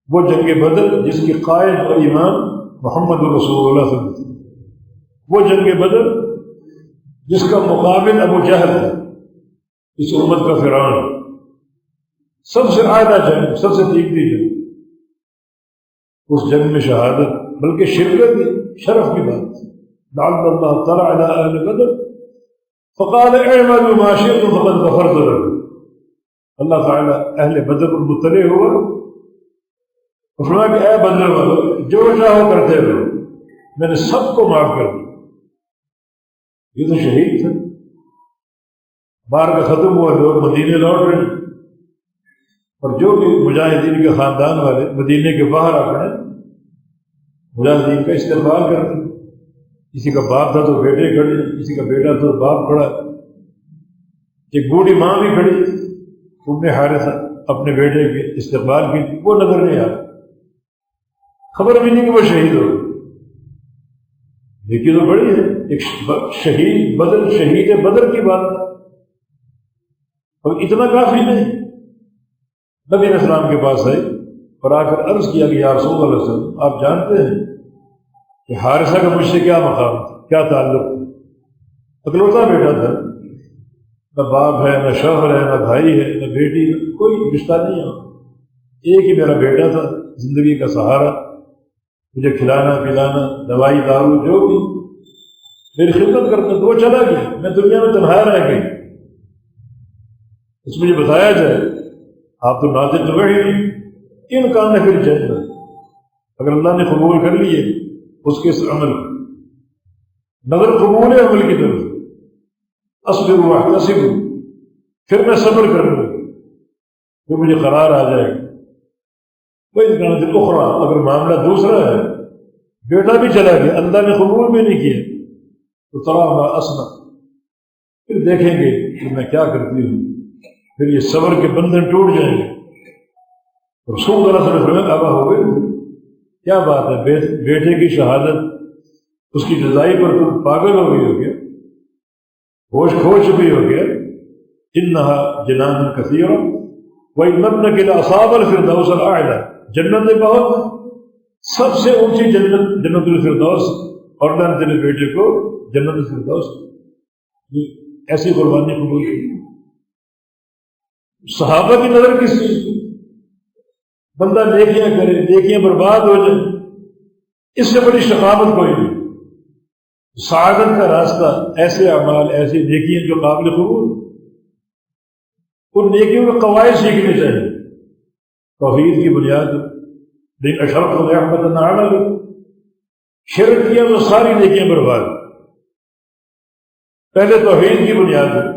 [SPEAKER 1] وہ جنگ بدر جس کے قائد اور امام محمد رسول اللہ صلی اللہ علیہ وسلم، وہ جنگ بدر جس کا مقابل ابو جہل ہے، اس امت کا فرعون، سب سے اعلیٰ جنگ، سب سے تیکھی جنگ، اس جنگ میں شہادت بلکہ شرکت شرف کی بات۔ لعل اللہ طلع علی اہل بدر فقال اعملوا ما شئتم فقد غفرت لكم، اللہ تعالیٰ اہل بدر پر مطلع ہوا اور فرمایا کہ اے بدر والو، جو چاہو کرتے رہو، میں نے سب کو معاف کر دیا۔ یہ تو شہید تھے، بار کا ختم ہوا، لوگ مدینے لوٹ رہے ہیں، اور جو بھی مجاہدین کے خاندان والے مدینے کے باہر آ کر مجاہدین کا استقبال کرتے ہیں، کسی کا باپ تھا تو بیٹے کھڑے، کسی کا بیٹا تھا تو باپ کھڑا، ایک بوڑھی ماں بھی کھڑی، ام حارثہ اپنے بیٹے کے استقبال کی، وہ نظر نہیں آ رہا، خبر بھی نہیں کہ وہ شہید ہو گئے۔ لیکن تو بڑی ہے، ایک شہید بدر، شہید بدر کی بات ہے، اور اتنا کافی نہیں۔ نبی علیہ السلام کے پاس آئے اور آ کر عرض کیا کہ یا رسول اللہ علیہ وسلم، آپ جانتے ہیں کہ حارثہ کا مجھ سے کیا مقام تھا، کیا تعلق تھا؟ اکلوتا بیٹا تھا، نہ باپ ہے، نہ شوہر ہے، نہ بھائی ہے، نہ بیٹی ہے، کوئی رشتہ نہیں ہے، ایک ہی میرا بیٹا تھا، زندگی کا سہارا، مجھے کھلانا پلانا، دوائی دارو جو بھی، میری خدمت کرتا تو وہ چلا گیا، میں دنیا میں تنہا رہ گئی۔ اس مجھے بتایا جائے، آپ تو ناطق تو ہی نہیں، ان کام نے پھر جنت، اگر اللہ نے قبول کر لیے اس کے اس عمل نظر قبول عمل کی طرف، اصبر واحتسب، پھر میں صبر کروں گا، پھر مجھے قرار آ جائے گا۔ کوئی انکان اخرى، اگر معاملہ دوسرا ہے، بیٹا بھی چلا گیا، اللہ نے قبول بھی نہیں کیا، تو ترى ما اصنع، پھر دیکھیں گے کہ میں کیا کرتی ہوں، پھر یہ صبر کے بندھن ٹوٹ جائیں گے۔ رسول اللہ صلی اللہ علیہ وسلم آبا ہو گئے، کیا بات ہے، بیٹے کی شہادت، اس کی جزائی پر تم پاگل ہو گئی ہو گیا، ہوش کھو چکی ہو گیا۔ انہا جنان کثیرہ وَإِنَّ ابْنَكَ لَأَصْحَابَ الْفِرْدَوْسِ الْأَعْلَىٰ، جنتیں بہت، سب سے اونچی جنت الفردوس، اور اللہ نے تیرے بیٹے کو جنت الفردوس ایسی قربانی قبول کی۔ صحابہ کی نظر کس چیز کی؟ بندہ نیکیاں کرے، نیکیاں برباد ہو جائیں، اس سے بڑی شقاوت کوئی نہیں۔ سعادت کا راستہ ایسے اعمال، ایسی نیکیاں جو قابل قبول، ان نیکیوں کے قواعد سیکھنے چاہیے، توحید کی بنیاد ہے، لیکن اشرف الحمد عمل، شرک کیا تو ساری نیکیاں برباد۔ پہلے توحید کی بنیاد ہے،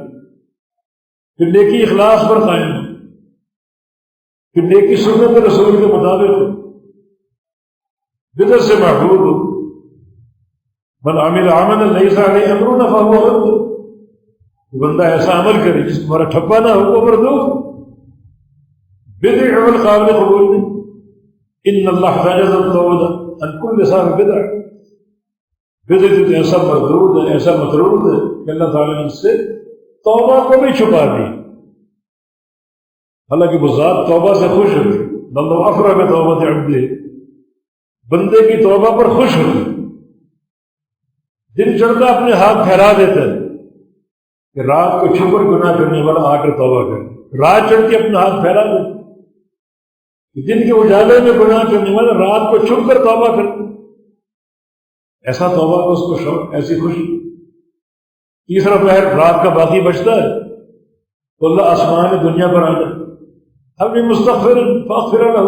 [SPEAKER 1] پھر نیکی اخلاص پر قائم ہے، پھر نیکی سنت رسول کے مطابق ہو، بدعت سے محفوظ ہو۔ من عمل عملا لیس علیہ امرنا فہو رد، بندہ ایسا عمل کرے جس تمہارا ٹھپا نہ ہو وہ مردود۔ بدعی عمل قابل قبول نہیں۔ ان اللہ حجز التوبہ عن کل صاحب بدع، بدعت تو ایسا مردود ہے، ایسا مطرود ہے کہ اللہ تعالیٰ نے اس سے توبہ کو بھی چھپا دی، حالانکہ وہ ذات توبہ سے خوش ہوتی۔ اللہ افرح بتوبۃ عبدہ، بندے کی توبہ پر خوش ہوتی۔ دن چڑھتا اپنے ہاتھ پھیلا دیتا ہے کہ رات کو چھپ کر گناہ کرنے والا آ کر توبہ کرے، رات چڑھ کے اپنا ہاتھ پھیلا دیتا کہ دن کے اجالے میں گناہ کرنے والا رات کو چھپ کر توبہ کرتا۔ ایسا توبہ کو اس کو شوق، ایسی خوشی۔ تیسرا پہر رات کا باقی بچتا ہے تو اللہ آسمان دنیا پر آ جائے، اب یہ مستغفر فاغفر لہ،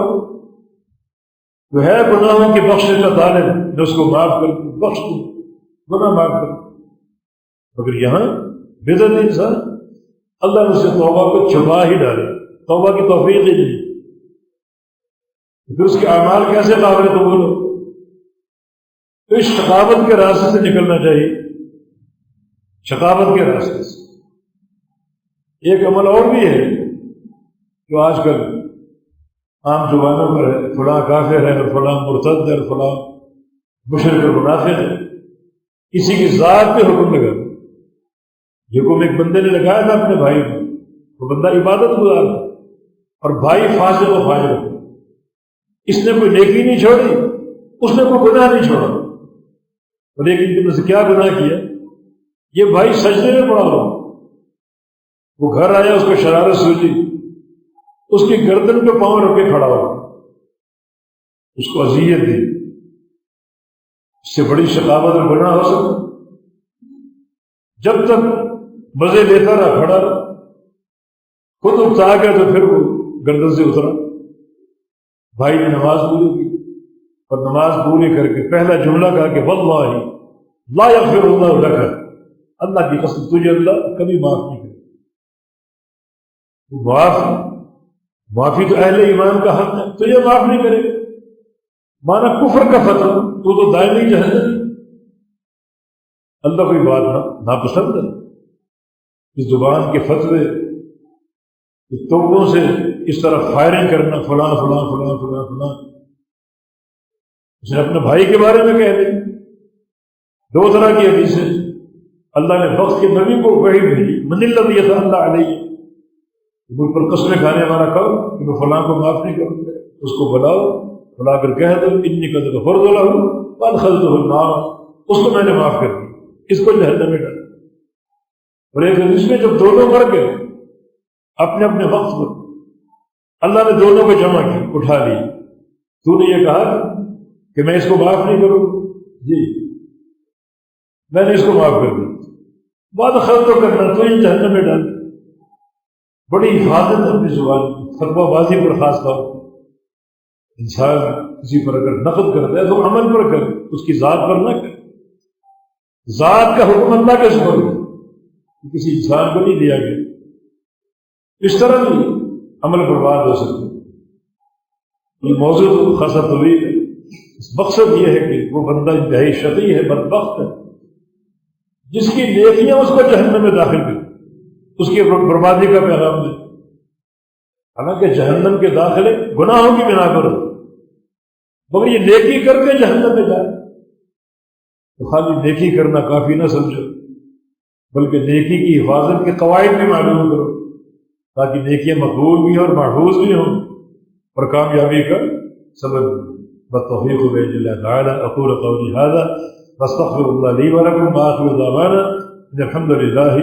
[SPEAKER 1] جو ہے گناہوں کی بخشش کا طالب، جو اس کو معاف کر دوں، بخش دوں، گناہ معاف کر دوں۔ مگر یہاں بدعت انسان، اللہ نے اسے توبہ کو چھپا ہی ڈالے، توبہ کی توفیق ہی نہیں، پھر اس کے اعمال کیسے قابل قبول ہو؟ تو اس شقاوت کے راستے سے نکلنا چاہیے، شقاوت کے راستے سے۔ ایک عمل اور بھی ہے جو آج کل عام زبانوں پر ہے، فلاں کافر ہے اور فلاں مرتد ہے اور فلاں مشرک اور منافق ہے، کسی کی ذات پہ حکم لگا۔ یہ حکم ایک بندے نے لگایا تھا اپنے بھائی کو، وہ بندہ عبادت گزار تھا اور بھائی فاسق و فاجر تھا، اس نے کوئی نیکی نہیں چھوڑی، اس نے کوئی گناہ نہیں چھوڑا، اور لیکن تم نے سے کیا گناہ کیا؟ یہ بھائی سجدے میں پڑا ہوا، وہ گھر آیا، اس کو شرارت سوچی، اس کی گردن پہ پاؤں رکھ کے کھڑا ہوا، اس کو اذیت دی۔ اس سے بڑی شقاوت اور گناہ ہو سکتا؟ جب تک مزے لیتا رہا، کھڑا رہا، خود اکتا گیا تو پھر وہ گردن سے اترا۔ بھائی نے نماز پوری کی اور نماز پوری کر کے پہلا جملہ کہا کہ واللہ لا یغفر اللہ لک، اللہ کی قسم تجھے اللہ کبھی معاف نہیں کرے۔ معافی تو اہل ایمان کا حق ہے، تجھے معاف نہیں کرے گا، مانا کفر کا فتح، تو دائمی جہنم۔ اللہ کوئی بات ناپسند ہے، اس زبان کے فتوے، اس توبوں سے اس طرح فائرنگ کرنا، فلاں فلاں فلاں فلاں فلاں، اس نے اپنے بھائی کے بارے میں کہہ دی۔ دو طرح کی حدیثیں اللہ نے وقت کے نبی کو وحی بھیجی، من الذی یتألی علیہ، مجھ پر قسمیں کھانے والا کہو کہ میں فلاں کو معاف نہیں کروں گا، اس کو بلاؤ، بلا کر کہہ دو انی قد غفرت لہ وادخلتہ النار، اس کو میں نے معاف کر دیا، اس کو جہنم میں ڈالا۔ اور ایک حدیث میں جب دونوں مر گئے اپنے اپنے وقت پر، اللہ نے دونوں کو جمع کی، اٹھا لی، تو نے یہ کہا کہ میں اس کو معاف نہیں کروں، جی میں نے اس کو معاف کر دیا، وادخلتہ تو کرنا تو یہ جہنم میں ڈال۔ بڑی حفاظت اپنی زبان، فتویٰ بازی پر خاص طور پر۔ انسان کسی پر اگر نقد کرتا ہے تو عمل پر کرے، اس کی ذات پر نہ کرے۔ ذات کا حکم اللہ کے سپرد ہے، کسی انسان کو نہیں دیا گیا۔ اس طرح بھی عمل برباد ہو سکتا ہے۔ یہ موضوع تو خاصا طویل ہے، اس مقصد یہ ہے کہ وہ بندہ انتہائی شقی ہے، بدبخت ہے، جس کی نیکیاں اس کو جہنم میں داخل کریں، اس کی بربادی کا پیغام دے۔ حالانکہ جہنم کے داخلے گناہوں کی بنا پر ہو، مگر یہ نیکی کر کے جہنم میں جائے تو خالی نیکی کرنا کافی نہ سمجھو، بلکہ نیکی کی حفاظت کے قواعد بھی معلوم کرو، تاکہ نیکیاں مقبول بھی ہوں اور محفوظ بھی ہوں اور کامیابی کا سبب بھی۔ بالتوفیق بإذن اللہ تعالی اقول قولی ھذا واستغفر اللہ لی ولکم وآخر دعوانا ان الحمد للہ